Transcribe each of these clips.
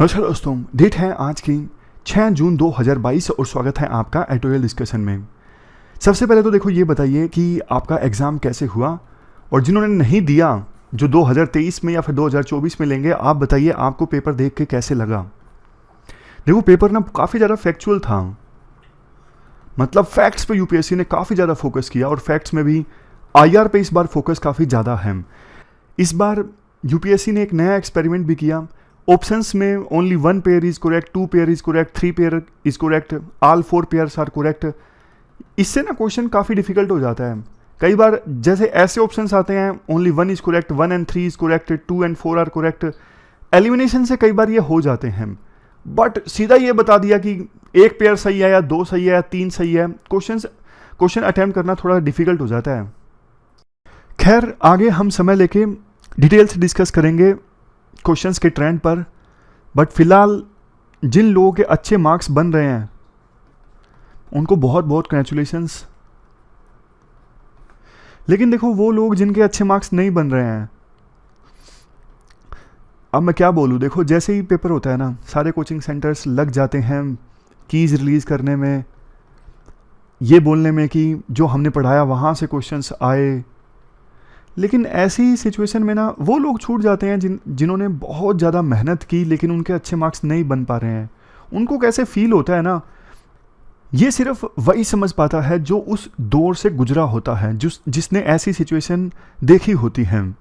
नमस्कार दोस्तों, डेट है आज की 6 जून 2022 और स्वागत है आपका एडिटोरियल डिस्कशन में। सबसे पहले तो देखो ये बताइए कि आपका एग्ज़ाम कैसे हुआ, और जिन्होंने नहीं दिया, जो 2023 में या फिर 2024 में लेंगे, आप बताइए आपको पेपर देख के कैसे लगा। देखो पेपर ना काफ़ी ज़्यादा फैक्चुअल था, मतलब फैक्ट्स पे यूपीएससी ने काफ़ी ज़्यादा फोकस किया, और फैक्ट्स में भी आईआर पे इस बार फोकस काफ़ी ज़्यादा है। इस बार यूपीएससी ने एक नया एक्सपेरिमेंट भी किया। ऑप्शंस में only 1 pair is correct, 2 pair is correct, 3 pair is correct, all 4 pairs are correct. इससे ना क्वेश्चन काफ़ी डिफिकल्ट हो जाता है। कई बार जैसे ऐसे ऑप्शंस आते हैं only 1 is correct, 1 and 3 is correct, 2 and 4 are correct. Elimination से कई बार ये हो जाते हैं, बट सीधा ये बता दिया कि एक पेयर सही है या 2 सही है या 3 सही है। क्वेश्चन अटेम्प्ट करना थोड़ा डिफिकल्ट हो जाता है। खैर, आगे हम समय लेके डिटेल से डिस्कस करेंगे क्वेश्चंस के ट्रेंड पर, बट फिलहाल जिन लोगों के अच्छे मार्क्स बन रहे हैं उनको बहुत बहुत कंग्रेचुलेशंस। लेकिन देखो वो लोग जिनके अच्छे मार्क्स नहीं बन रहे हैं, अब मैं क्या बोलूँ। देखो जैसे ही पेपर होता है ना, सारे कोचिंग सेंटर्स लग जाते हैं कीज़ रिलीज़ करने में, ये बोलने में कि जो हमने पढ़ाया वहाँ से क्वेश्चंस आए। लेकिन ऐसी सिचुएशन में ना वो लोग छूट जाते हैं जिन्होंने बहुत ज़्यादा मेहनत की लेकिन उनके अच्छे मार्क्स नहीं बन पा रहे हैं। उनको कैसे फील होता है ना, ये सिर्फ वही समझ पाता है जो उस दौर से गुजरा होता है, जिसने ऐसी सिचुएशन देखी होती है।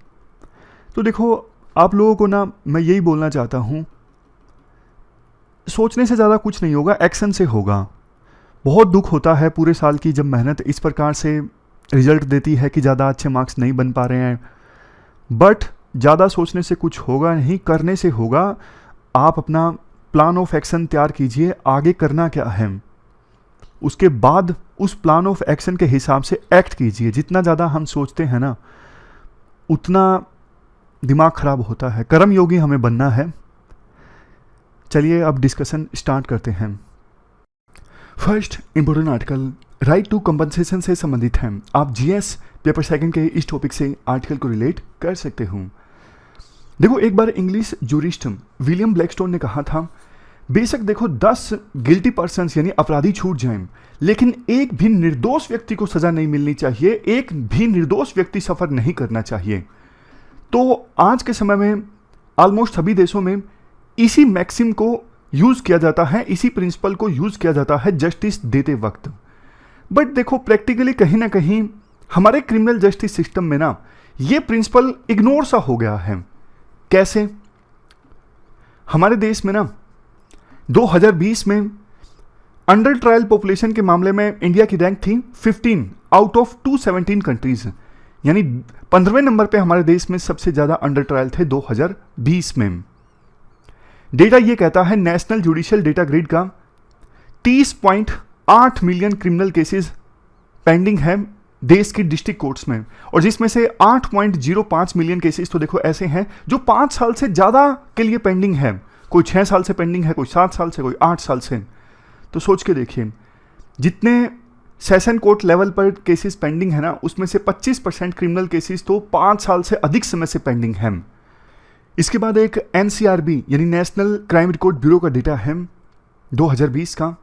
तो देखो आप लोगों को ना मैं यही बोलना चाहता हूँ, सोचने से ज़्यादा कुछ नहीं होगा, एक्शन से होगा। बहुत दुख होता है पूरे साल की जब मेहनत इस प्रकार से रिजल्ट देती है कि ज़्यादा अच्छे मार्क्स नहीं बन पा रहे हैं, बट ज़्यादा सोचने से कुछ होगा नहीं, करने से होगा। आप अपना प्लान ऑफ एक्शन तैयार कीजिए, आगे करना क्या है, उसके बाद उस प्लान ऑफ एक्शन के हिसाब से एक्ट कीजिए। जितना ज़्यादा हम सोचते हैं ना, उतना दिमाग खराब होता है। कर्मयोगी हमें बनना है। चलिए अब डिस्कशन स्टार्ट करते हैं। First important article right to compensation से संबंधित है। आप जीएस पेपर सेकंड के इस टॉपिक से आर्टिकल को रिलेट कर सकते हो। देखो एक बार इंग्लिश जूरिस्ट विलियम ब्लैकस्टोन ने कहा था, बेशक देखो 10 गिल्टी पर्सन्स यानी अपराधी छूट जाएं, लेकिन एक भी निर्दोष व्यक्ति को सजा नहीं मिलनी चाहिए, एक भी निर्दोष व्यक्ति सफर नहीं करना चाहिए। तो आज के समय में ऑलमोस्ट सभी देशों में इसी मैक्सिम को यूज किया जाता है, इसी प्रिंसिपल को यूज किया जाता है जस्टिस देते वक्त। बट देखो प्रैक्टिकली कहीं ना कहीं हमारे क्रिमिनल जस्टिस सिस्टम में ना ये प्रिंसिपल इग्नोर सा हो गया है। कैसे? हमारे देश में ना 2020 में अंडर ट्रायल पॉपुलेशन के मामले में इंडिया की रैंक थी 15 आउट ऑफ 217 कंट्रीज, यानी 15वें नंबर पे हमारे देश में सबसे ज्यादा अंडर ट्रायल थे 2020 में। डेटा ये कहता है, नेशनल जुडिशियल डेटा ग्रिड का 30.8 मिलियन क्रिमिनल केसेस पेंडिंग है देश की डिस्ट्रिक्ट कोर्ट्स में, और जिसमें से 8.05 मिलियन केसेस तो देखो ऐसे हैं जो 5 साल से ज़्यादा के लिए पेंडिंग है। कोई 6 साल से पेंडिंग है, कोई 7 साल से, कोई 8 साल से। तो सोच के देखिए, जितने सेशन कोर्ट लेवल पर केसेस पेंडिंग है ना, उसमें से 25% क्रिमिनल केसेस तो 5 साल से अधिक समय से पेंडिंग है। इसके बाद एक एनसीआरबी यानी नेशनल क्राइम रिकॉर्ड ब्यूरो का डेटा है 2020 का।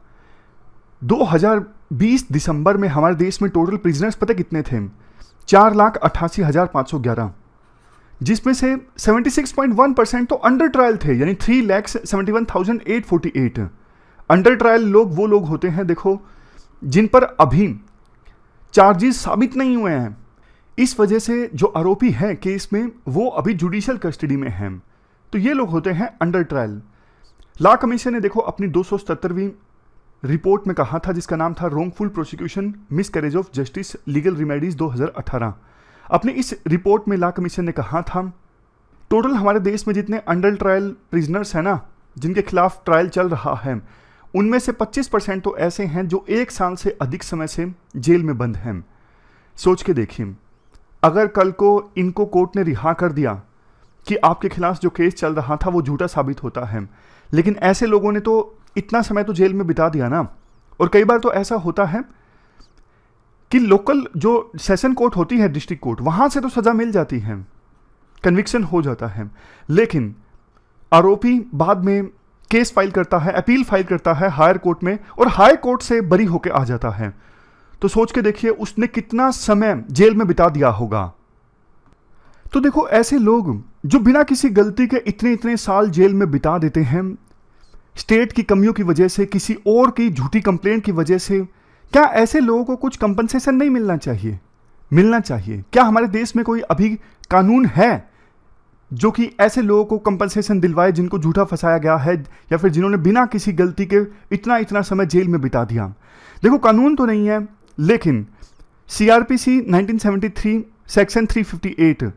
2020 दिसंबर में हमारे देश में टोटल प्रिजनर्स पता कितने थे? 4,88,511, जिसमें से 76.1% तो अंडर ट्रायल थे, यानी 3,71,848। अंडर ट्रायल लोग वो लोग होते हैं देखो जिन पर अभी चार्जेस साबित नहीं हुए हैं। इस वजह से जो आरोपी है केस में वो अभी जुडिशियल कस्टडी में हैं, तो ये लोग होते हैं अंडर ट्रायल। लॉ कमीशन ने देखो अपनी 277वीं रिपोर्ट में कहा था, जिसका नाम था wrongful prosecution miscarriage of justice legal remedies 2018। अपनी इस रिपोर्ट में लॉ कमीशन ने कहा था, टोटल हमारे देश में जितने अंडर ट्रायल प्रिजनर्स हैं ना, जिनके खिलाफ ट्रायल चल रहा है, उनमें से 25% तो ऐसे हैं जो 1 साल से अधिक समय से जेल में बंद हैं। सोच के देखिए, अगर कल को इनको कोर्ट ने रिहा कर दिया कि आपके खिलाफ जो केस चल रहा था वो झूठा साबित होता है, लेकिन ऐसे लोगों ने तो इतना समय तो जेल में बिता दिया ना। और कई बार तो ऐसा होता है कि लोकल जो सेशन कोर्ट होती है, डिस्ट्रिक्ट कोर्ट, वहां से तो सजा मिल जाती है, कन्विक्शन हो जाता है, लेकिन आरोपी बाद में केस फाइल करता है, अपील फाइल करता है हायर कोर्ट में और हाई कोर्ट से बरी होकर आ जाता है, तो सोच के देखिए उसने कितना समय जेल में बिता दिया होगा। तो देखो ऐसे लोग जो बिना किसी गलती के इतने इतने साल जेल में बिता देते हैं, स्टेट की कमियों की वजह से, किसी और की झूठी कंप्लेंट की वजह से, क्या ऐसे लोगों को कुछ कंपनसेशन नहीं मिलना चाहिए? मिलना चाहिए। क्या हमारे देश में कोई अभी कानून है जो कि ऐसे लोगों को कंपनसेशन दिलवाए जिनको झूठा फंसाया गया है या फिर जिन्होंने बिना किसी गलती के इतना इतना समय जेल में बिता दिया? देखो कानून तो नहीं है, लेकिन CRPC 1973 सेक्शन 358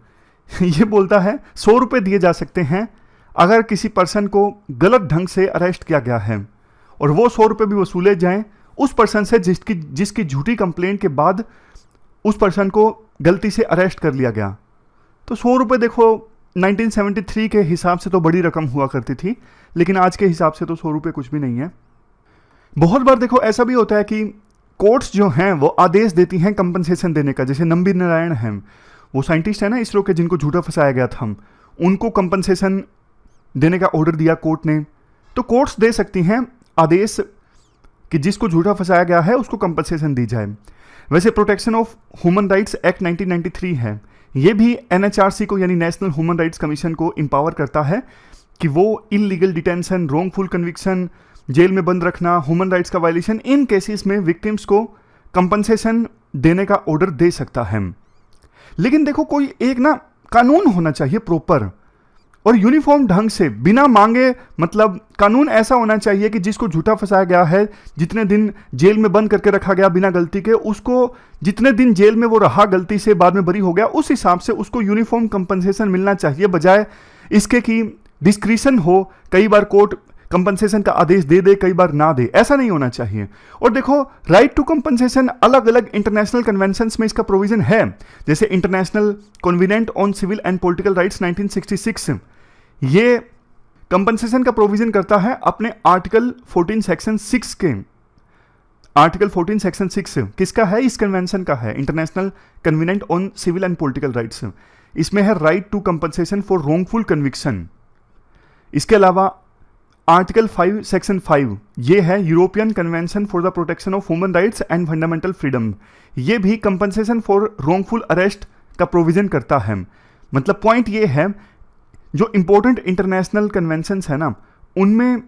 ये बोलता है 100 रुपये दिए जा सकते हैं अगर किसी पर्सन को गलत ढंग से अरेस्ट किया गया है, और वो 100 रुपये भी वसूले जाएं उस पर्सन से जिसकी झूठी कंप्लेंट के बाद उस पर्सन को गलती से अरेस्ट कर लिया गया। तो 100 रुपये देखो 1973 के हिसाब से तो बड़ी रकम हुआ करती थी, लेकिन आज के हिसाब से तो 100 रुपये कुछ भी नहीं है। बहुत बार देखो ऐसा भी होता है कि कोर्ट्स जो हैं वो आदेश देती हैं कंपनसेशन देने का। जैसे नंबी नारायण हैं, वो साइंटिस्ट है ना इसरो के, जिनको झूठा फंसाया गया था, उनको कंपनसेशन देने का ऑर्डर दिया कोर्ट ने। तो कोर्ट्स दे सकती हैं आदेश कि जिसको झूठा फंसाया गया है उसको कंपनसेशन दी जाए। वैसे protection of human rights act 1993 है, ये भी NHRC को यानी नेशनल ह्यूमन राइट्स कमीशन को एम्पावर करता है कि वो illegal detention, wrongful conviction, jail में बंद रखना, ह्यूमन राइट्स का वायलेशन, इन केसेस में विक्टिम्स को कंपनसेशन देने का ऑर्डर दे सकता है। लेकिन देखो कोई एक ना कानून होना चाहिए प्रॉपर और यूनिफॉर्म ढंग से, बिना मांगे, मतलब कानून ऐसा होना चाहिए कि जिसको झूठा फंसाया गया है, जितने दिन जेल में बंद करके रखा गया बिना गलती के, उसको जितने दिन जेल में वो रहा गलती से, बाद में बरी हो गया, उस हिसाब से उसको यूनिफॉर्म कंपनसेशन मिलना चाहिए, बजाय इसके कि डिस्क्रिशन हो। कई बार कोर्ट कंपनसेशन का आदेश दे दे, कई बार ना दे, ऐसा नहीं होना चाहिए। और देखो राइट टू कंपनसेशन अलग अलग इंटरनेशनल कन्वेंशंस में इसका प्रोविजन है। जैसे international covenant on civil and political rights 1966, ये कंपनसेशन का प्रोविजन करता है अपने आर्टिकल 14 सेक्शन 6 के। आर्टिकल 14 सेक्शन 6 किसका है? इस कन्वेंशन का है, international covenant on civil and political rights. इसमें है right to compensation for wrongful conviction. इसके अलावा आर्टिकल 5 सेक्शन 5 ये है European convention for the protection of human rights and fundamental freedom. ये भी कंपनसेशन फॉर रॉन्गफुल अरेस्ट का प्रोविजन करता है। मतलब पॉइंट ये है, जो इंपॉर्टेंट इंटरनेशनल कन्वेंशंस है ना, उनमें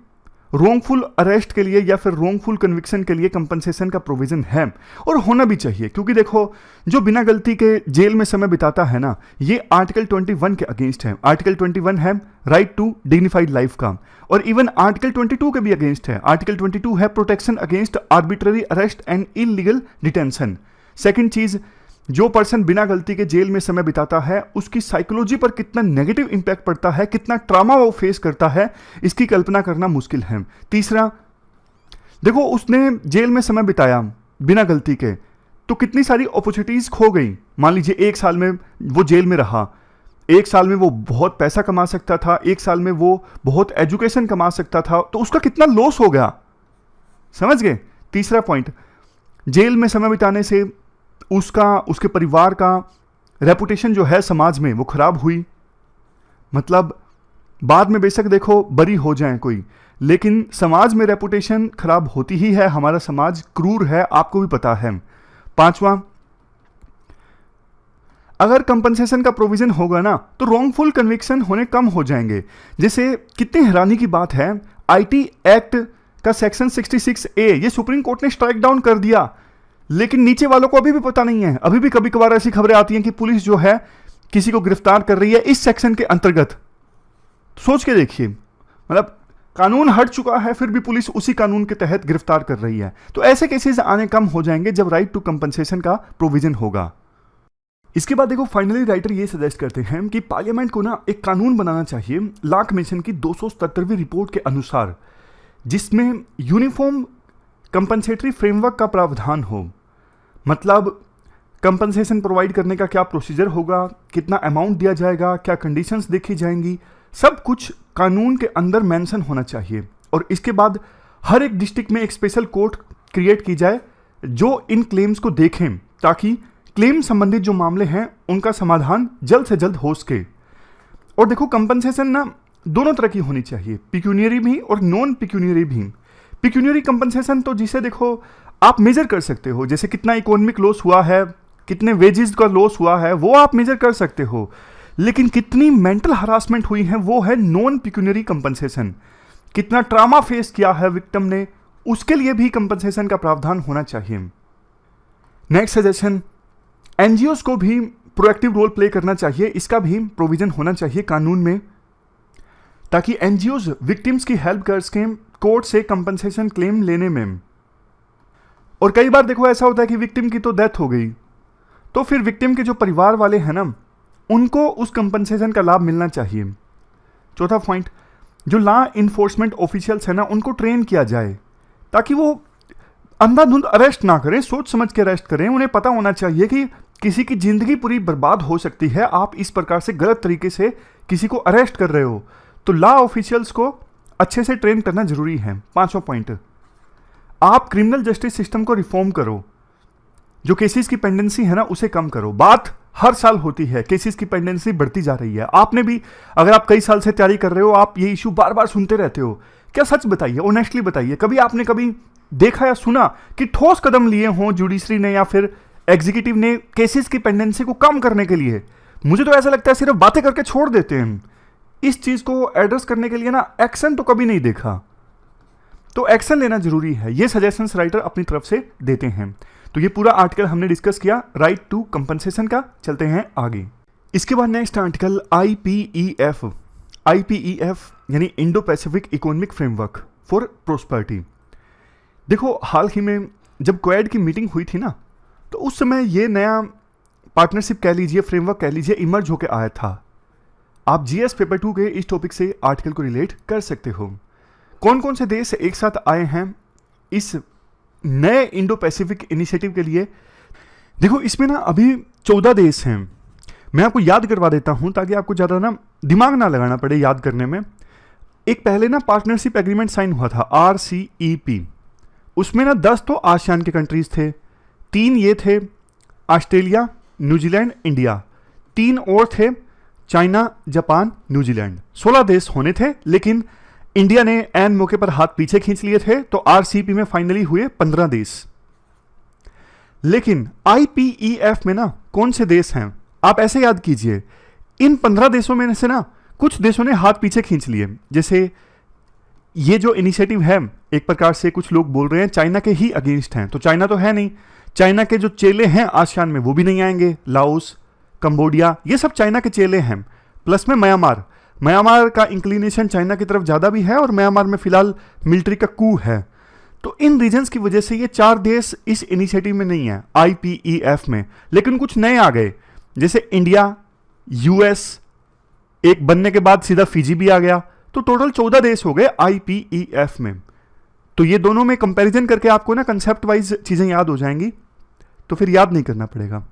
रॉन्गफुल अरेस्ट के लिए या फिर रॉन्गफुल कन्विक्शन के लिए कंपनसेशन का प्रोविजन है, और होना भी चाहिए। क्योंकि देखो जो बिना गलती के जेल में समय बिताता है ना, ये आर्टिकल 21 के अगेंस्ट है। आर्टिकल 21 है राइट टू डिग्निफाइड लाइफ का, और इवन आर्टिकल 22 के भी अगेंस्ट है। आर्टिकल 22 है protection against arbitrary arrest and illegal detention. Second चीज, जो पर्सन बिना गलती के जेल में समय बिताता है उसकी साइकोलॉजी पर कितना नेगेटिव इंपैक्ट पड़ता है, कितना ट्रॉमा वो फेस करता है, इसकी कल्पना करना मुश्किल है। तीसरा, देखो उसने जेल में समय बिताया बिना गलती के, तो कितनी सारी अपॉर्चुनिटीज खो गई। मान लीजिए 1 साल में वो जेल में रहा, 1 साल में वो बहुत पैसा कमा सकता था, 1 साल में वो बहुत एजुकेशन कमा सकता था, तो उसका कितना लॉस हो गया, समझ गए। तीसरा पॉइंट, जेल में समय बिताने से उसके परिवार का रेपुटेशन जो है समाज में वो खराब हुई। मतलब बाद में बेशक देखो बरी हो जाए कोई, लेकिन समाज में रेपुटेशन खराब होती ही है। हमारा समाज क्रूर है, आपको भी पता है। पांचवा, अगर कंपनसेशन का प्रोविजन होगा ना, तो रॉन्गफुल कन्विक्शन होने कम हो जाएंगे। जैसे कितनी हैरानी की बात है, IT एक्ट का सेक्शन 66A ये सुप्रीम कोर्ट ने स्ट्राइक डाउन कर दिया, लेकिन नीचे वालों को अभी भी पता नहीं है। अभी भी कभी कभार ऐसी खबरें आती हैं कि पुलिस जो है किसी को गिरफ्तार कर रही है इस सेक्शन के अंतर्गत। सोच के देखिए, मतलब कानून हट चुका है फिर भी पुलिस उसी कानून के तहत गिरफ्तार कर रही है। तो ऐसे केसेस आने कम हो जाएंगे जब राइट टू कंपनसेशन का प्रोविजन होगा। इसके बाद देखो फाइनली राइटर ये सजेस्ट करते हैं कि पार्लियामेंट को ना एक कानून बनाना चाहिए ला कमीशन की 277वीं रिपोर्ट के अनुसार, जिसमें यूनिफॉर्म कंपनसेटरी फ्रेमवर्क का प्रावधान हो। मतलब कंपनसेशन प्रोवाइड करने का क्या प्रोसीजर होगा, कितना अमाउंट दिया जाएगा, क्या कंडीशंस देखी जाएंगी, सब कुछ कानून के अंदर मेंशन होना चाहिए। और इसके बाद हर एक डिस्ट्रिक्ट में एक स्पेशल कोर्ट क्रिएट की जाए जो इन क्लेम्स को देखें, ताकि क्लेम संबंधित जो मामले हैं उनका समाधान जल्द से जल्द हो सके। और देखो कंपनसेशन ना दोनों तरह की होनी चाहिए, पिक्यूनियरी भी और नॉन पिक्यूनियरी भी। पिक्यूनियरी कंपनसेशन तो जिसे देखो आप मेजर कर सकते हो, जैसे कितना इकोनॉमिक लॉस हुआ है, कितने वेजेस का लॉस हुआ है, वो आप मेजर कर सकते हो। लेकिन कितनी मेंटल हरासमेंट हुई है वो है नॉन पिक्यूनियरी कंपनसेशन। कितना ट्रामा फेस किया है विक्टिम ने, उसके लिए भी कंपनसेशन का प्रावधान होना चाहिए। नेक्स्ट सजेशन, एनजीओज को भी प्रोएक्टिव रोल प्ले करना चाहिए, इसका भी प्रोविजन होना चाहिए कानून में, ताकि एनजीओज विक्टिम्स की हेल्प कर सकें कोर्ट से कंपनसेशन क्लेम लेने में। और कई बार देखो ऐसा होता है कि विक्टिम की तो डेथ हो गई, तो फिर विक्टिम के जो परिवार वाले हैं ना, उनको उस कंपनसेशन का लाभ मिलना चाहिए। चौथा पॉइंट, जो लॉ इन्फोर्समेंट ऑफिशियल्स है ना, उनको ट्रेन किया जाए ताकि वो अंधाधुंध अरेस्ट ना करें, सोच समझ के अरेस्ट करें। उन्हें पता होना चाहिए कि किसी की जिंदगी पूरी बर्बाद हो सकती है, आप इस प्रकार से गलत तरीके से किसी को अरेस्ट कर रहे हो, तो लॉ ऑफिशियल्स को अच्छे से ट्रेन करना जरूरी है। पांचवा पॉइंट, आप क्रिमिनल जस्टिस सिस्टम को रिफॉर्म करो, जो केसेस की पेंडेंसी है ना उसे कम करो। बात हर साल होती है, केसेस की पेंडेंसी बढ़ती जा रही है। आपने भी, अगर आप कई साल से तैयारी कर रहे हो, आप ये इशू बार बार सुनते रहते हो, क्या सच बताइए, ऑनेस्टली बताइए, कभी आपने कभी देखा या सुना कि ठोस कदम लिए हों जुडिशरी ने या फिर एग्जीक्यूटिव ने केसेस की पेंडेंसी को कम करने के लिए? मुझे तो ऐसा लगता है सिर्फ बातें करके छोड़ देते हैं। इस चीज को एड्रेस करने के लिए ना एक्शन तो कभी नहीं देखा, तो एक्शन लेना जरूरी है। ये सजेशंस राइटर अपनी तरफ से देते हैं। तो ये पूरा आर्टिकल हमने डिस्कस किया राइट टू कंपनसेशन का। चलते हैं आगे। इसके बाद नेक्स्ट आर्टिकल IPEF। IPEF यानी Indo Pacific economic framework for prosperity. देखो हाल ही में जब क्वाड की मीटिंग हुई थी ना, तो उस समय ये नया पार्टनरशिप कह लीजिए, फ्रेमवर्क कह लीजिए, इमर्ज होकर आया था। आप GS पेपर 2 के इस टॉपिक से आर्टिकल को रिलेट कर सकते हो। कौन कौन से देश एक साथ आए हैं इस नए इंडो पैसिफिक इनिशिएटिव के लिए? देखो इसमें ना अभी 14 देश हैं। मैं आपको याद करवा देता हूं ताकि आपको ज़्यादा ना दिमाग ना लगाना पड़े याद करने में। एक पहले ना पार्टनरशिप एग्रीमेंट साइन हुआ था, RCEP। उसमें ना 10 तो आसियान के कंट्रीज थे, 3 ये थे ऑस्ट्रेलिया, न्यूजीलैंड, इंडिया, 3 और थे चाइना, जापान, न्यूजीलैंड। 16 देश होने थे, लेकिन इंडिया ने एन मौके पर हाथ पीछे खींच लिए थे, तो RCEP में फाइनली हुए 15 देश। लेकिन IPEF में ना कौन से देश हैं आप ऐसे याद कीजिए। इन 15 देशों में से ना कुछ देशों ने हाथ पीछे खींच लिए। जैसे ये जो इनिशिएटिव है, एक प्रकार से कुछ लोग बोल रहे हैं चाइना के ही अगेंस्ट हैं, तो चाइना तो है नहीं। चाइना के जो चेले हैं आसियान में वो भी नहीं आएंगे। लाओस, कंबोडिया, ये सब चाइना के चेले हैं। प्लस में म्यांमार का इंक्लिनेशन चाइना की तरफ ज़्यादा भी है, और म्यांमार में फिलहाल मिलिट्री का कू है। तो इन रीजन्स की वजह से ये 4 देश इस इनिशिएटिव में नहीं है IPEF में। लेकिन कुछ नए आ गए, जैसे इंडिया, US, एक बनने के बाद सीधा फिजी भी आ गया। तो टोटल 14 देश हो गए IPEF में। तो ये दोनों में कंपैरिजन करके आपको ना कंसेप्ट वाइज चीज़ें याद हो जाएंगी, तो फिर याद नहीं करना पड़ेगा।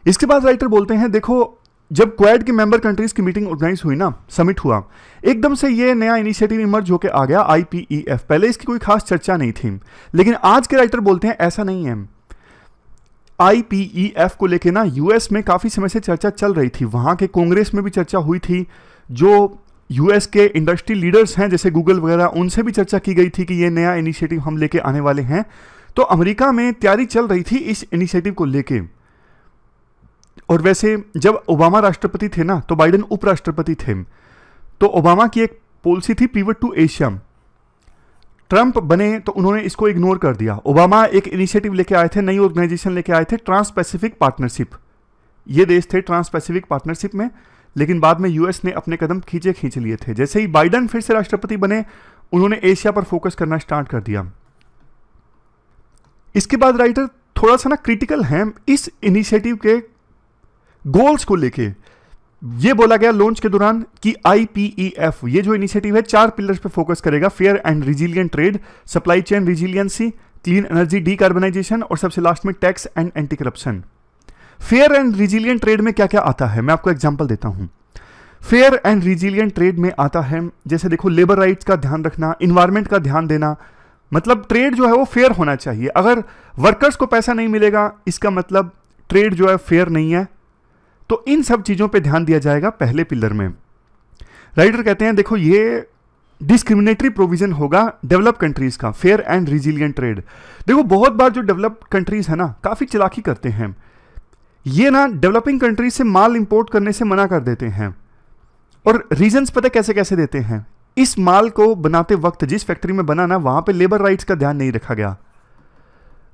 इसके बाद राइटर बोलते हैं, देखो जब क्वाड की मेंबर कंट्रीज की मीटिंग ऑर्गेनाइज हुई ना, समिट हुआ, एकदम से ये नया इनिशिएटिव इमर्ज होकर आ गया IPEF। पहले इसकी कोई खास चर्चा नहीं थी, लेकिन आज के राइटर बोलते हैं ऐसा नहीं है। IPEF को लेके ना US में काफ़ी समय से चर्चा चल रही थी, वहाँ के कांग्रेस में भी चर्चा हुई थी। जो US के इंडस्ट्री लीडर्स हैं जैसे गूगल वगैरह, उनसे भी चर्चा की गई थी कि ये नया इनिशिएटिव हम लेके आने वाले हैं। तो अमेरिका में तैयारी चल रही थी इस इनिशिएटिव को लेके। और वैसे जब ओबामा राष्ट्रपति थे ना, तो बाइडेन उपराष्ट्रपति थे। तो ओबामा की एक पॉलिसी थी पिवट टू एशिया। ट्रंप बने तो उन्होंने इसको इग्नोर कर दिया। ओबामा एक इनिशिएटिव लेके आए थे, नई ऑर्गेनाइजेशन लेके आए थे, ट्रांस पैसिफिक पार्टनरशिप। ये देश थे ट्रांस पैसिफिक पार्टनरशिप में, लेकिन बाद में US ने अपने कदम खींच लिए थे। जैसे ही बाइडेन फिर से राष्ट्रपति बने, उन्होंने एशिया पर फोकस करना स्टार्ट कर दिया। इसके बाद राइटर थोड़ा सा ना क्रिटिकल है इस इनिशिएटिव के गोल्स को लेके। ये बोला गया लॉन्च के दौरान कि IPEF ये जो इनिशिएटिव है 4 पिलर्स पे फोकस करेगा: fair and resilient trade, supply chain resiliency, clean energy decarbonisation, और सबसे लास्ट में tax and anti corruption. Fair and resilient trade में क्या क्या आता है, मैं आपको एग्जांपल देता हूं। फेयर एंड रिजिलियंट ट्रेड में आता है, जैसे देखो, लेबर राइट्स का ध्यान रखना, इन्वायरमेंट का ध्यान देना। मतलब ट्रेड जो है वो फेयर होना चाहिए। अगर वर्कर्स को पैसा नहीं मिलेगा, इसका मतलब ट्रेड जो है फेयर नहीं है। तो इन सब चीज़ों पे ध्यान दिया जाएगा पहले पिलर में। राइटर कहते हैं देखो ये डिस्क्रिमिनेटरी प्रोविजन होगा डेवलप कंट्रीज का, फेयर एंड रिजिलियंट ट्रेड। देखो बहुत बार जो डेवलप कंट्रीज है ना काफी चालाकी करते हैं, ये ना डेवलपिंग कंट्रीज से माल इंपोर्ट करने से मना कर देते हैं। और रीजंस पता कैसे कैसे देते हैं, इस माल को बनाते वक्त जिस फैक्ट्री में बना ना वहां पे लेबर राइट्स का ध्यान नहीं रखा गया।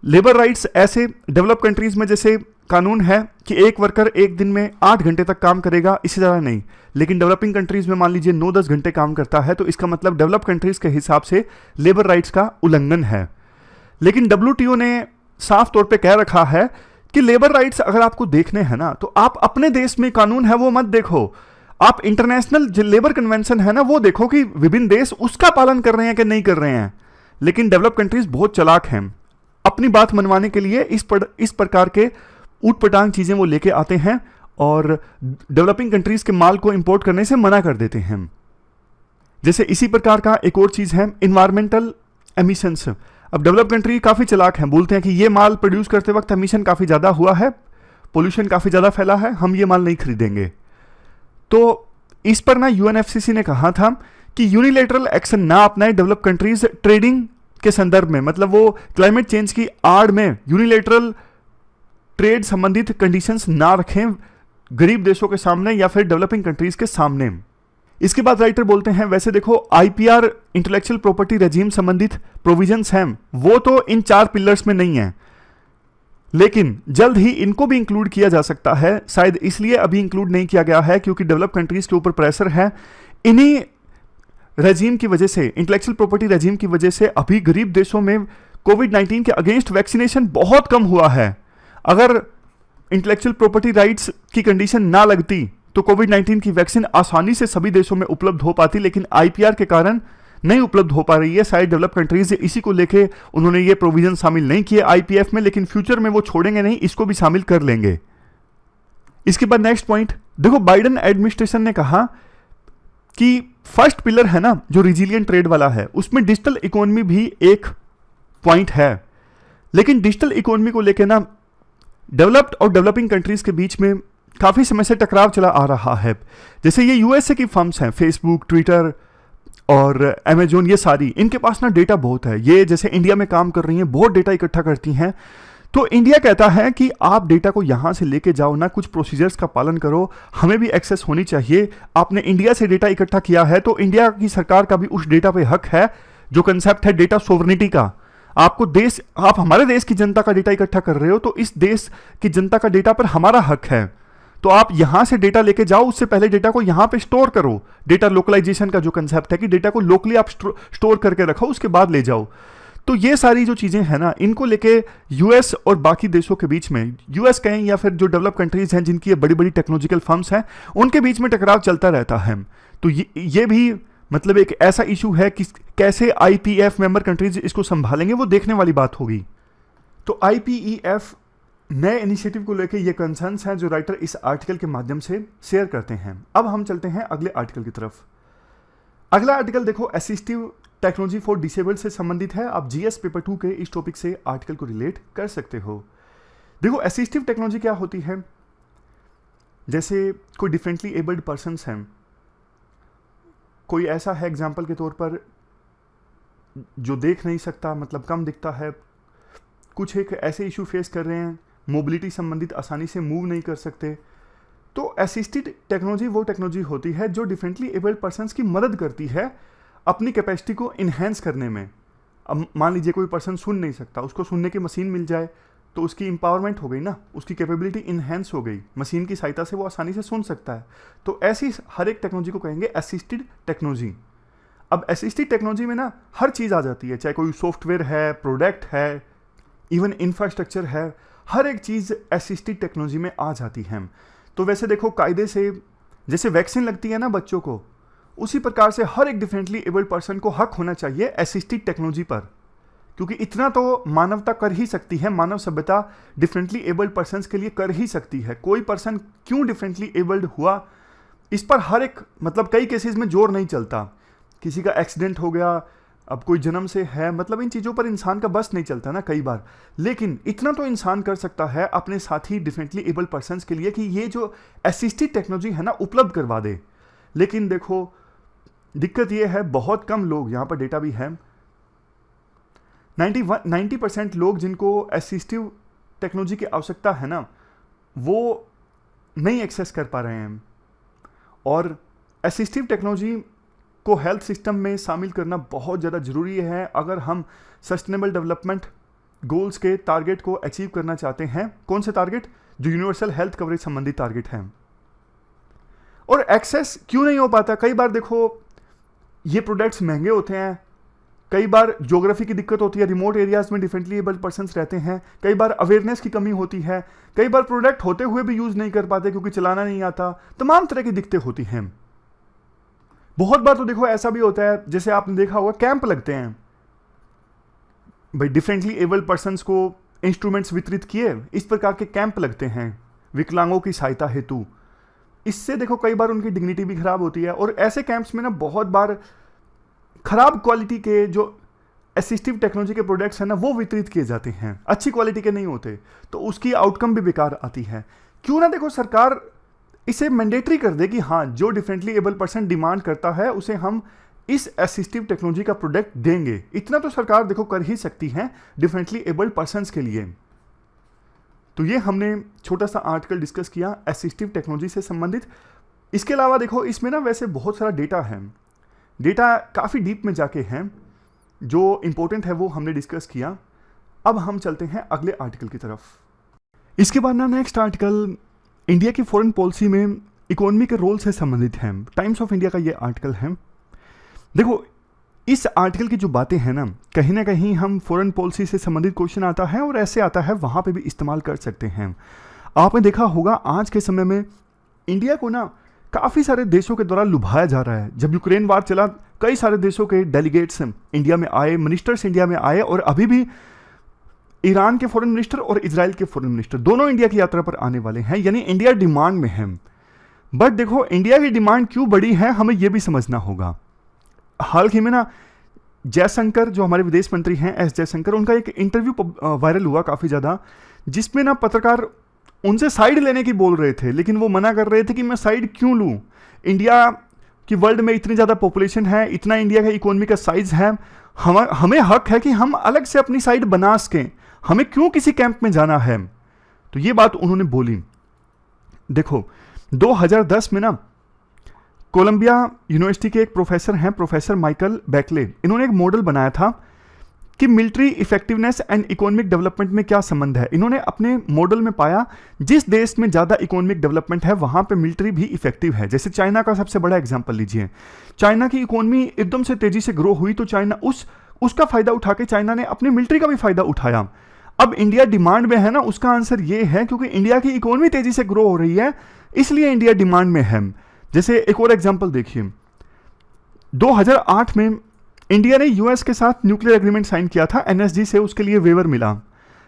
लेबर राइट्स ऐसे डेवलप कंट्रीज में जैसे कानून है कि एक वर्कर एक दिन में 8 घंटे तक काम करेगा, इससे ज़्यादा नहीं। लेकिन डेवलपिंग कंट्रीज में मान लीजिए 9-10 घंटे काम करता है, तो इसका मतलब डेवलप कंट्रीज के हिसाब से लेबर राइट्स का उल्लंघन है। लेकिन WTO ने साफ तौर पे कह रखा है कि लेबर राइट्स अगर आपको देखने हैं ना तो आप अपने देश में कानून है वो मत देखो, आप इंटरनेशनल जो लेबर कन्वेंशन है ना वो देखो कि विभिन्न देश उसका पालन कर रहे हैं कि नहीं कर रहे हैं। लेकिन डेवलप कंट्रीज बहुत चालाक हैं, अपनी बात मनवाने के लिए इस प्रकार के ऊटपटांग चीजें वो लेके आते हैं और डेवलपिंग कंट्रीज के माल को इंपोर्ट करने से मना कर देते हैं। जैसे इसी प्रकार का एक और चीज है इन्वायरमेंटल एमिशंस। अब डेवलप कंट्री काफी चालाक हैं, बोलते हैं कि ये माल प्रोड्यूस करते वक्त एमिशन काफी ज्यादा हुआ है, पोल्यूशन काफी ज्यादा फैला है, हम ये माल नहीं खरीदेंगे। तो इस पर ना UNFCCC ने कहा था कि यूनिलेटरल एक्शन ना अपनाए डेवलप कंट्रीज ट्रेडिंग के संदर्भ में, मतलब वो क्लाइमेट चेंज की आड़ में यूनिलेटरल ट्रेड संबंधित कंडीशंस ना रखें गरीब देशों के सामने या फिर डेवलपिंग कंट्रीज के सामने। इसके बाद राइटर बोलते हैं वैसे देखो IPR इंटेलेक्चुअल प्रॉपर्टी रेजिम संबंधित प्रोविजंस हैं वो तो इन 4 पिलर्स में नहीं है, लेकिन जल्द ही इनको भी इंक्लूड किया जा सकता है। शायद इसलिए अभी इंक्लूड नहीं किया गया है क्योंकि डेवलप कंट्रीज के ऊपर प्रेशर है। इन्हीं रेजिम की वजह से, इंटेलेक्चुअल प्रॉपर्टी रेजिम की वजह से अभी गरीब देशों में कोविड-19 के अगेंस्ट वैक्सीनेशन बहुत कम हुआ है। अगर इंटेलेक्चुअल प्रॉपर्टी राइट्स की कंडीशन ना लगती तो कोविड-19 की वैक्सीन आसानी से सभी देशों में उपलब्ध हो पाती, लेकिन IPR के कारण नहीं उपलब्ध हो पा रही है। शायद डेवलप कंट्रीज इसी को लेके उन्होंने ये प्रोविजन शामिल नहीं किए IPF में, लेकिन फ्यूचर में वो छोड़ेंगे नहीं, इसको भी शामिल कर लेंगे। इसके बाद नेक्स्ट पॉइंट देखो, बाइडेन एडमिनिस्ट्रेशन ने कहा कि फर्स्ट पिलर है ना जो रिजिलियंट ट्रेड वाला है उसमें डिजिटल इकोनॉमी भी एक पॉइंट है, लेकिन डिजिटल इकोनॉमी को लेकर ना डेवलप्ड और डेवलपिंग कंट्रीज के बीच में काफी समय से टकराव चला आ रहा है। जैसे ये USA की फर्म्स हैं, फेसबुक, ट्विटर और अमेजोन, ये सारी इनके पास ना डेटा बहुत है। ये जैसे इंडिया में काम कर रही हैं, बहुत डेटा इकट्ठा करती हैं। तो इंडिया कहता है कि आप डेटा को यहां से लेके जाओ ना, कुछ प्रोसीजर्स का पालन करो, हमें भी एक्सेस होनी चाहिए। आपने इंडिया से डेटा इकट्ठा किया है तो इंडिया की सरकार का भी उस डेटा पे हक है। जो कंसेप्ट है डेटा सोवरेनिटी का, आप हमारे देश की जनता का डेटा इकट्ठा कर रहे हो तो इस देश की जनता का डेटा पर हमारा हक है। तो आप यहां से डेटा लेके जाओ, उससे पहले डेटा को यहां पे स्टोर करो। डेटा लोकलाइजेशन का जो कंसेप्ट है कि डेटा को लोकली आप स्टोर करके रखो, उसके बाद ले जाओ। तो ये सारी जो चीजें हैं ना, इनको लेके US और बाकी देशों के बीच में, US कहें या फिर जो डेवलप कंट्रीज हैं जिनकी ये बड़ी बड़ी टेक्नोलॉजिकल फर्म्स हैं, उनके बीच में टकराव चलता रहता है। तो ये भी मतलब एक ऐसा इशू है कि कैसे IPF मेंबर कंट्रीज इसको संभालेंगे, वो देखने वाली बात होगी। तो IPEF नए इनिशिएटिव को लेकर ये कंसर्न्स हैं जो राइटर इस आर्टिकल के माध्यम से शेयर करते हैं। अब हम चलते हैं अगले आर्टिकल की तरफ। अगला आर्टिकल देखो असिस्टिव टेक्नोलॉजी फॉर डिसेबल्ड से संबंधित है। आप GS पेपर 2 के इस टॉपिक से आर्टिकल को रिलेट कर सकते हो। देखो असिस्टिव टेक्नोलॉजी क्या होती है, जैसे कोई डिफरेंटली एबल्ड पर्सन हैं, कोई ऐसा है एग्जाम्पल के तौर पर जो देख नहीं सकता, मतलब कम दिखता है, कुछ एक ऐसे इशू फेस कर रहे हैं, मोबिलिटी संबंधित आसानी से मूव नहीं कर सकते। तो असिस्टेड टेक्नोलॉजी वो टेक्नोलॉजी होती है जो डिफरेंटली एबल्ड पर्सन्स की मदद करती है अपनी कैपेसिटी को इन्हेंस करने में। अब मान लीजिए कोई पर्सन सुन नहीं सकता, उसको सुनने की मशीन मिल जाए तो उसकी इंपावरमेंट हो गई ना, उसकी कैपेबिलिटी इन्हेंस हो गई, मशीन की सहायता से वो आसानी से सुन सकता है। तो ऐसी हर एक टेक्नोलॉजी को कहेंगे असिस्टेड टेक्नोलॉजी। अब असिस्टेड टेक्नोलॉजी में ना हर चीज़ आ जाती है, चाहे कोई सॉफ्टवेयर है, प्रोडक्ट है, इवन इंफ्रास्ट्रक्चर है, हर एक चीज़ असिस्टेड टेक्नोलॉजी में आ जाती है। तो वैसे देखो कायदे से जैसे वैक्सीन लगती है ना बच्चों को, उसी प्रकार से हर एक डिफरेंटली एबल्ड पर्सन को हक होना चाहिए असिस्टेड टेक्नोलॉजी पर, क्योंकि इतना तो मानवता कर ही सकती है, मानव सभ्यता डिफरेंटली एबल्ड पर्सन्स के लिए कर ही सकती है। कोई पर्सन क्यों डिफरेंटली एबल्ड हुआ, इस पर हर एक मतलब कई केसेस में जोर नहीं चलता। किसी का एक्सीडेंट हो गया, अब कोई जन्म से है, मतलब इन चीज़ों पर इंसान का बस नहीं चलता ना कई बार, लेकिन इतना तो इंसान कर सकता है अपने साथी डिफरेंटली एबल्ड पर्सन्स के लिए कि ये जो असिस्टेड टेक्नोलॉजी है ना उपलब्ध करवा दे। लेकिन देखो दिक्कत ये है बहुत कम लोग, यहाँ पर डेटा भी है, 90% लोग जिनको असिस्टिव टेक्नोलॉजी की आवश्यकता है ना, वो नहीं एक्सेस कर पा रहे हैं। और असिस्टिव टेक्नोलॉजी को हेल्थ सिस्टम में शामिल करना बहुत ज़्यादा ज़रूरी है अगर हम सस्टेनेबल डेवलपमेंट गोल्स के टारगेट को अचीव करना चाहते हैं। कौन से टारगेट? जो यूनिवर्सल हेल्थ कवरेज संबंधी टारगेट हैं। और एक्सेस क्यों नहीं हो पाता? कई बार देखो ये प्रोडक्ट्स महंगे होते हैं, कई बार ज्योग्राफी की दिक्कत होती है, रिमोट एरियाज में डिफरेंटली एबल्ड पर्सन्स रहते हैं, कई बार अवेयरनेस की कमी होती है, कई बार प्रोडक्ट होते हुए भी यूज़ नहीं कर पाते क्योंकि चलाना नहीं आता, तमाम तरह की दिक्कतें होती हैं। बहुत बार तो देखो ऐसा भी होता है, जैसे आपने देखा होगा कैंप लगते हैं भाई, डिफरेंटली एबल्ड पर्सन्स को इंस्ट्रूमेंट्स वितरित किए, इस प्रकार के कैंप लगते हैं विकलांगों की सहायता हेतु। इससे देखो कई बार उनकी डिग्निटी भी खराब होती है। और ऐसे कैंप्स में ना बहुत बार खराब क्वालिटी के जो असिस्टिव टेक्नोलॉजी के प्रोडक्ट्स हैं ना, वो वितरित किए जाते हैं, अच्छी क्वालिटी के नहीं होते, तो उसकी आउटकम भी बेकार आती है। क्यों ना देखो सरकार इसे मैंडेटरी कर दे कि हाँ, जो डिफरेंटली एबल पर्सन डिमांड करता है उसे हम इस असिस्टिव टेक्नोलॉजी का प्रोडक्ट देंगे। इतना तो सरकार देखो कर ही सकती है डिफरेंटली एबल्ड पर्सन्स के लिए। तो ये हमने छोटा सा आर्टिकल डिस्कस किया असिस्टिव टेक्नोलॉजी से संबंधित। इसके अलावा देखो इसमें ना वैसे बहुत सारा डेटा है, डेटा काफ़ी डीप में जाके हैं, जो इंपॉर्टेंट है वो हमने डिस्कस किया। अब हम चलते हैं अगले आर्टिकल की तरफ। इसके बाद ना नेक्स्ट आर्टिकल इंडिया की फॉरेन पॉलिसी में इकोनॉमी के रोल से संबंधित है। टाइम्स ऑफ इंडिया का ये आर्टिकल है। देखो इस आर्टिकल की जो बातें हैं ना कहीं हम फॉरेन पॉलिसी से संबंधित क्वेश्चन आता है और ऐसे आता है, वहाँ पे भी इस्तेमाल कर सकते हैं। आपने देखा होगा आज के समय में इंडिया को ना काफ़ी सारे देशों के द्वारा लुभाया जा रहा है। जब यूक्रेन वार चला, कई सारे देशों के डेलीगेट्स इंडिया में आए, मिनिस्टर्स इंडिया में आए, और अभी भी ईरान के फॉरेन मिनिस्टर और इजराइल के फॉरेन मिनिस्टर दोनों इंडिया की यात्रा पर आने वाले हैं। यानी इंडिया डिमांड में है। बट देखो इंडिया की डिमांड क्यों बढ़ी है, हमें यह भी समझना होगा। हाल ही में ना जयशंकर, जो हमारे विदेश मंत्री हैं, एस जयशंकर, उनका एक इंटरव्यू वायरल हुआ काफ़ी ज़्यादा, जिसमें ना पत्रकार उनसे साइड लेने की बोल रहे थे, लेकिन वो मना कर रहे थे कि मैं साइड क्यों लूँ। इंडिया की वर्ल्ड में इतनी ज़्यादा पॉपुलेशन है, इतना इंडिया का इकोनॉमी का साइज है, हमें हक है कि हम अलग से अपनी साइड बना सकें, हमें क्यों किसी कैंप में जाना है। तो ये बात उन्होंने बोली। देखो 2010 में ना कोलंबिया यूनिवर्सिटी के एक प्रोफेसर हैं, प्रोफेसर माइकल बैकले, इन्होंने एक मॉडल बनाया था कि military effectiveness and economic development में क्या संबंध है। इन्होंने अपने मॉडल में पाया जिस देश में ज़्यादा इकोनॉमिक डेवलपमेंट है वहाँ पे मिलिट्री भी इफेक्टिव है। जैसे चाइना का सबसे बड़ा एग्जांपल लीजिए, चाइना की इकोनॉमी एकदम से तेज़ी से ग्रो हुई, तो चाइना उसका फ़ायदा उठा के चाइना ने अपनी मिलिट्री का भी फ़ायदा उठाया। अब इंडिया डिमांड में है ना, उसका आंसर ये है क्योंकि इंडिया की इकोनॉमी तेज़ी से ग्रो हो रही है, इसलिए इंडिया डिमांड में है। जैसे एक और एग्जांपल देखिए, 2008 में इंडिया ने यूएस के साथ न्यूक्लियर एग्रीमेंट साइन किया था, एनएसजी से उसके लिए वेवर मिला।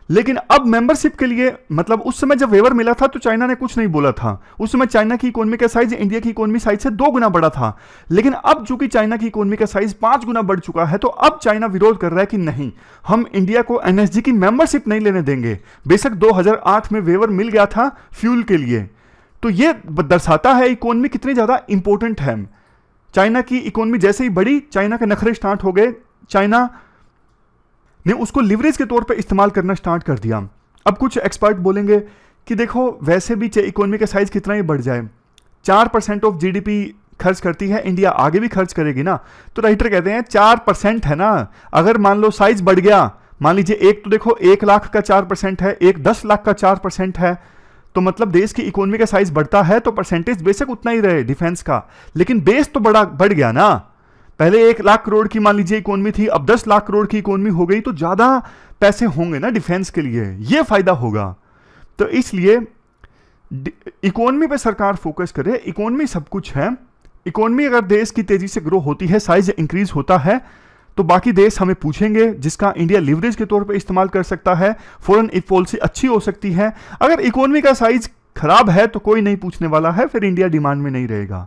लेकिन अब मेंबरशिप के लिए, मतलब उस समय जब वेवर मिला था तो चाइना ने कुछ नहीं बोला था। उस समय चाइना की इकोनॉमी का साइज इंडिया की इकोनॉमी साइज से 2 गुना बड़ा था। लेकिन अब चूंकि चाइना की इकोनॉमी का साइज 5 गुना बढ़ चुका है, तो अब चाइना विरोध कर रहा है कि नहीं, हम इंडिया को एनएसजी की मेंबरशिप नहीं लेने देंगे। बेशक 2008 में वेवर मिल गया था फ्यूल के लिए। तो ये दर्शाता है इकोनॉमी कितनी ज्यादा इंपॉर्टेंट है। चाइना की इकोनॉमी जैसे ही बढ़ी, चाइना के नखरे स्टार्ट हो गए, चाइना ने उसको लिवरेज के तौर पे इस्तेमाल करना स्टार्ट कर दिया। अब कुछ एक्सपर्ट बोलेंगे कि देखो वैसे भी इकोनॉमी का साइज कितना ही बढ़ जाए, 4% ऑफ जीडीपी खर्च करती है इंडिया, आगे भी खर्च करेगी ना। तो राइटर कहते हैं 4% है ना, अगर मान लो साइज बढ़ गया, मान लीजिए एक तो देखो 1 लाख का 4% है, एक 10 लाख का 4% है, तो मतलब देश की इकोनॉमी का साइज बढ़ता है तो परसेंटेज बेशक उतना ही रहे डिफेंस का, लेकिन बेस तो बढ़ गया ना। पहले 1 लाख करोड़ की मान लीजिए इकोनॉमी थी, अब 10 लाख करोड़ की इकोनॉमी हो गई, तो ज्यादा पैसे होंगे ना डिफेंस के लिए, ये फायदा होगा। तो इसलिए इकोनॉमी पे सरकार फोकस करे। इकोनॉमी सब कुछ है। इकोनॉमी अगर देश की तेजी से ग्रो होती है, साइज इंक्रीज होता है, तो बाकी देश हमें पूछेंगे, जिसका इंडिया लीवरेज के तौर पे इस्तेमाल कर सकता है। फॉरेन पॉलिसी अच्छी हो सकती है। अगर इकोनॉमी का साइज खराब है तो कोई नहीं पूछने वाला है, फिर इंडिया डिमांड में नहीं रहेगा।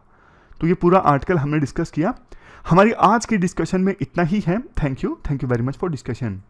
तो ये पूरा आर्टिकल हमने डिस्कस किया। हमारी आज की डिस्कशन में इतना ही है। Thank you very much for discussion.